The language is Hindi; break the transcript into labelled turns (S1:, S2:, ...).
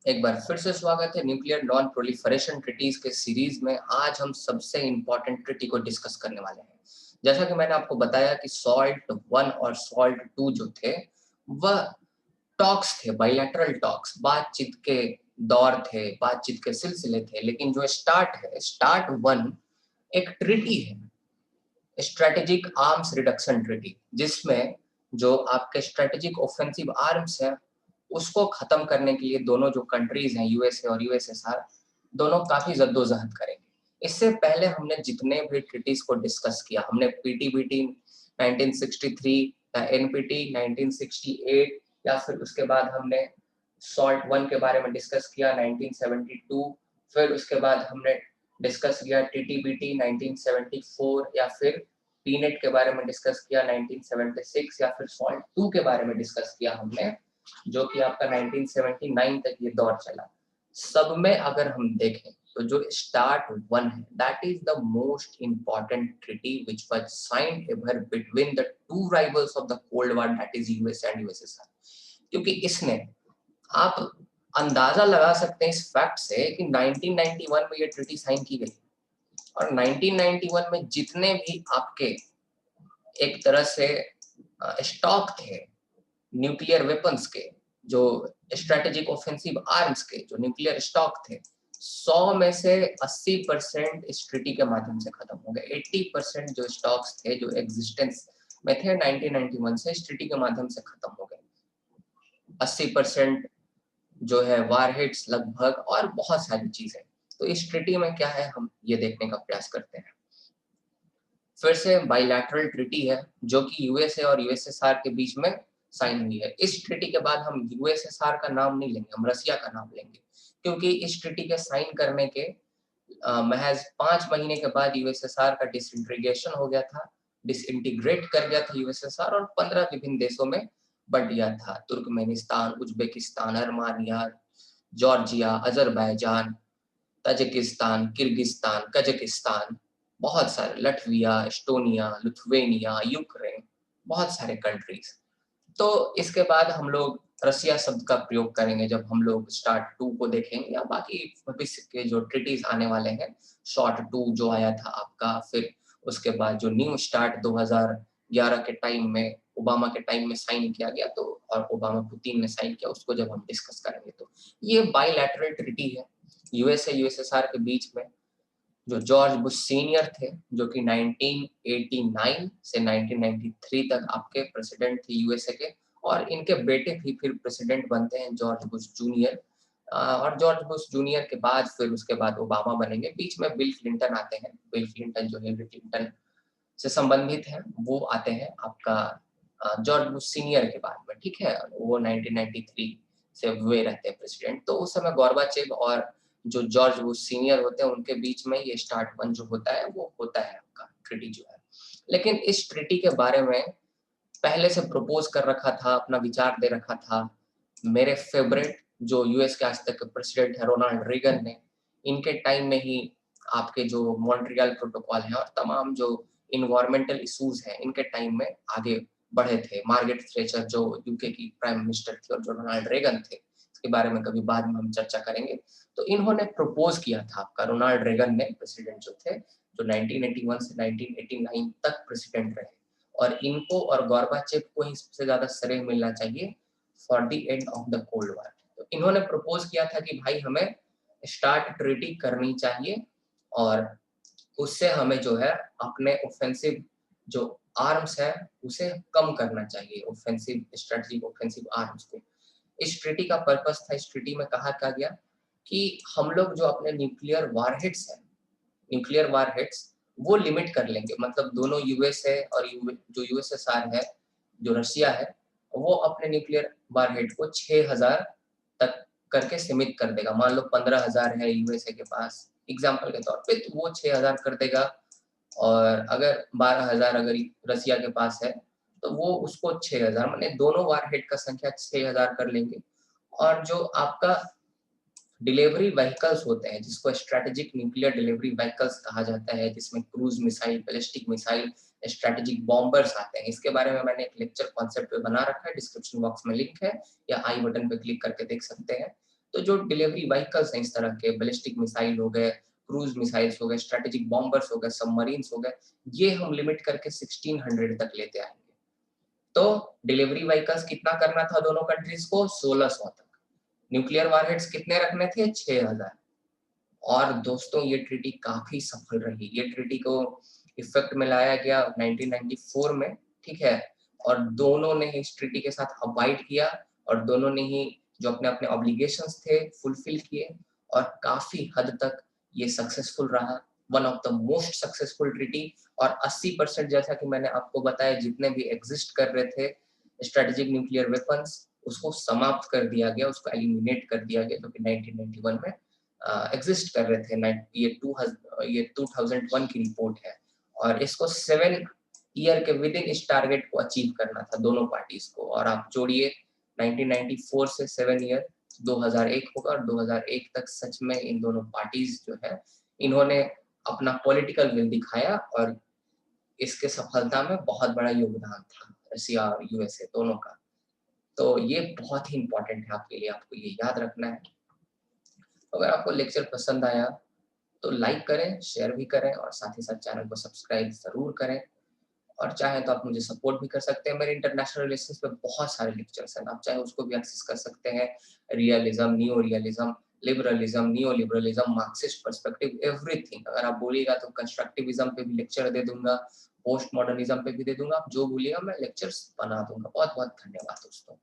S1: एक बार फिर से स्वागत है न्यूक्लियर नॉन प्रोलिफरेशन ट्रीटीज के सीरीज में। आज हम सबसे इंपॉर्टेंट ट्रीटी को डिस्कस करने वाले हैं। जैसा कि मैंने आपको बताया कि सॉल्ट 1 और सॉल्ट 2 जो थे वह टॉक्स थे, बायलैटरल टॉक्स, बातचीत के दौर थे, बातचीत के सिलसिले थे। लेकिन जो स्टार्ट है, स्टार्ट 1 एक ट्रीटी है, स्ट्रेटेजिक आर्म्स रिडक्शन ट्रीटी, जिसमें जो आपके स्ट्रेटेजिक ऑफेंसिव आर्म्स है उसको खत्म करने के लिए दोनों जो कंट्रीज हैं, यूएसए और यूएसएसआर, दोनों काफी जद्दोजहद करेंगे। इससे पहले हमने जितने भी ट्रीटीज को डिस्कस किया, हमने पीटीबीटी 1963 या एनपीटी 1968, या फिर उसके बाद हमने सॉल्ट 1 के बारे में डिस्कस किया 1972, फिर उसके बाद हमने डिस्कस किया टीटीबीटी 1974, या फिर पीनेट के बारे में डिस्कस किया 1976, या फिर सॉल्ट 2 के बारे में डिस्कस किया हमने, जो कि आपका 1979 तक ये दौर चला। सब में अगर हम देखें तो जो स्टार्ट 1 है, that is the most important treaty which was signed ever between the two rivals of the cold war, that is US and USSR. क्योंकि इसने, आप अंदाजा लगा सकते हैं इस फैक्ट से कि 1991 में ये ट्रीटी साइन की गई, और 1991 में जितने भी आपके एक तरह से स्टॉक थे न्यूक्लियर वेपन्स के, जो स्ट्रेटेजिक ऑफेंसिव आर्म्स के जो न्यूक्लियर स्टॉक थे, 100 में से 80% इस ट्रीटी के माध्यम से खत्म हो गए। 80% जो स्टॉक्स थे जो एग्जिस्टेंस में थे 1991 से, इस ट्रीटी के माध्यम से खत्म हो गए। 80% जो है वारहेड्स लगभग, और बहुत सारी चीजें। तो इस ट्रीटी में क्या है, हम ये देखने का प्रयास करते हैं। फिर से बायलैटरल ट्रीटी है जो कि यूएसए और यूएसएसआर के बीच में साइन हुई है। इस ट्रीटी के बाद हम यूएसएसआर का नाम नहीं लेंगे, हम रसिया का नाम लेंगे, क्योंकि इस ट्रीटी के साइन करने के महज 5 महीने के बाद यूएसएसआर का डिसइंटीग्रेशन हो गया था, डिसइंटीग्रेट कर गया था यूएसएसआर, और 15 विभिन्न देशों में बंट गया था। Turkmenistan, Uzbekistan, Armenia, Georgia, Azerbaijan, Tajikistan, Kyrgyzstan, Kazakhstan, बहुत सारे, लटविया, एस्टोनिया, लिथुआनिया, यूक्रेन, बहुत सारे कंट्रीज। तो इसके बाद हम लोग रसिया शब्द का प्रयोग करेंगे जब हम लोग स्टार्ट 2 को देखेंगे, या बाकी भविष्य के जो ट्रीटीज आने वाले हैं। शॉर्ट 2 जो आया था आपका, फिर उसके बाद जो न्यू स्टार्ट 2011 के टाइम में, ओबामा के टाइम में साइन किया गया, तो और ओबामा पुतिन ने साइन किया, उसको जब हम डिस्कस करेंगे। तो ये बायलैटरल ट्रीटी है यूएसए यूएसएसआर के बीच में, जो जॉर्ज बुश सीनियर थे, जो कि 1989 से 1993 तक आपके प्रेसिडेंट थे यूएसए के, और इनके बेटे भी फिर प्रेसिडेंट बनते हैं, जॉर्ज बुश जूनियर। और जॉर्ज बुश जूनियर के बाद फिर उसके बाद ओबामा बनेंगे। बीच में बिल क्लिंटन आते हैं, बिल क्लिंटन जो हिलरी क्लिंटन से संबंधित हैं, वो आते हैं आपका जॉर्ज बुश सीनियर के बाद में, ठीक है। वो 1993 से वे रहते हैं प्रेसिडेंट। तो उस समय गोर्बाचेव और जो जॉर्ज बुश सीनियर होते हैं, उनके बीच में ये स्टार्ट 1 जो होता है वो होता है आपका ट्रीटी जो है। लेकिन इस ट्रीटी के बारे में पहले से प्रपोज कर रखा था, अपना विचार दे रखा था मेरे फेवरेट जो यूएस के आज तक के प्रेसिडेंट है, रोनाल्ड रीगन ने। इनके टाइम में ही आपके जो मॉन्ट्रियल प्रोटोकॉल है और तमाम जो इन्वायरमेंटल इश्यूज हैं, इनके टाइम में आगे बढ़े थे। मार्गरेट थ्रेचर जो यूके की प्राइम मिनिस्टर थी, और जो रोनाल्ड रेगन थे, इसके बारे में कभी बाद में हम चर्चा करेंगे। तो इन्होंने प्रपोज किया था आपका, रोनाल्ड रेगन ने, प्रेसिडेंट जो थे, जो 1981 से 1989 तक प्रेसिडेंट रहे, और इनको और गोर्बाचेव को ही सबसे ज्यादा श्रेय मिलना चाहिए for the end of the cold war. तो इन्होंने प्रपोज किया था कि भाई हमें स्टार्ट ट्रीटी करनी चाहिए, और उससे हमें जो है अपने ऑफेंसिव जो आर्म्स है उसे कम करना चाहिए, ऑफेंसिव स्ट्रेटजिक ऑफेंसिव आर्म्स को। इस ट्रीटी का पर्पस था, इस ट्रीटी में कहा गया कि हम लोग जो अपने न्यूक्लियर वारहेड्स है, न्यूक्लियर वारहेड्स वो लिमिट कर लेंगे। मतलब दोनों यूएसए और जो यूएसएसआर है, जो रशिया है, वो अपने न्यूक्लियर वारहेड को 6000 तक करके सीमित कर देगा। मान लो 15,000 है यूएसए के पास एग्जाम्पल के तौर पे, तो वो 6000 कर देगा, और अगर 12,000 अगर रसिया के पास है तो वो उसको 6000, माने दोनों वारहेड का संख्या 6000 कर लेंगे। और जो आपका डिलीवरी व्हीकल्स होते हैं, जिसको स्ट्रेटेजिक न्यूक्लियर डिलीवरी व्हीकल्स कहा जाता है, जिसमें cruise missile, ballistic missile, strategic bombers आते हैं। इसके बारे में मैंने एक लेक्चर कॉन्सेप्ट पे बना रखा है, डिस्क्रिप्शन बॉक्स में लिंक है, या आई बटन पे क्लिक करके देख सकते हैं। तो जो डिलीवरी व्हीकल्स हैं इस तरह के, बैलिस्टिक मिसाइल हो गए, क्रूज मिसाइल्स हो गए, स्ट्रेटेजिक बॉम्बर्स हो गए, सबमरीन्स हो गए, ये हम लिमिट करके 1600 तक लेते आएंगे। तो डिलीवरी व्हीकल्स कितना करना था दोनों कंट्रीज को? 1600 तक। न्यूक्लियर वारहेड्स कितने रखने थे? 6000। और दोस्तों ये ट्रीटी काफी सफल रही। ये ट्रीटी को इफेक्ट में लाया गया 1994 में, ठीक है, और दोनों ने इस ट्रीटी के साथ अबाइड किया और दोनों ने ही जो अपने अपने ऑब्लिगेशंस थे फुलफिल किए और काफी हद तक ये सक्सेसफुल रहा, one of the most successful treaty. और 80% जैसा कि मैंने आपको बताया जितने भी एग्जिस्ट कर रहे थे स्ट्रेटेजिक न्यूक्लियर वेपन्स उसको समाप्त कर दिया गया, उसको एलिमिनेट कर दिया गया, जो कि 1991 में एग्जिस्ट कर रहे थे। ये 2001 की रिपोर्ट है और इसको 7 ईयर के विद इन इस टारगेट को अचीव करना था दोनों पार्टीज को। और आप जोड़िए 1994 से 7 ईयर 2001 होगा और 2001 तक सच में इन दोनों पार्टीज जो है इन्होंने अपना पॉलिटिकल विल दिखाया और इसके सफलता में बहुत बड़ा योगदान था रशिया और यूएसए दोनों का। तो ये बहुत ही इंपॉर्टेंट है आपके लिए, आपको ये याद रखना है। अगर आपको लेक्चर पसंद आया तो लाइक करें, शेयर भी करें और साथ ही साथ चैनल को सब्सक्राइब जरूर करें। और चाहे तो आप मुझे सपोर्ट भी कर सकते हैं। मेरे इंटरनेशनल रिलेशंस पे बहुत सारे लेक्चर्स हैं, आप चाहे उसको भी एक्सेस कर सकते हैं। Realism, neo realism, liberalism, neo liberalism, Marxist perspective, everything. अगर आप बोलिएगा तो कंस्ट्रक्टिविज्म पे भी लेक्चर दे दूंगा, पोस्ट मॉडर्निज्म पे भी दे दूंगा। आप जो बोलिएगा मैं लेक्चर्स बना दूंगा। बहुत बहुत धन्यवाद दोस्तों।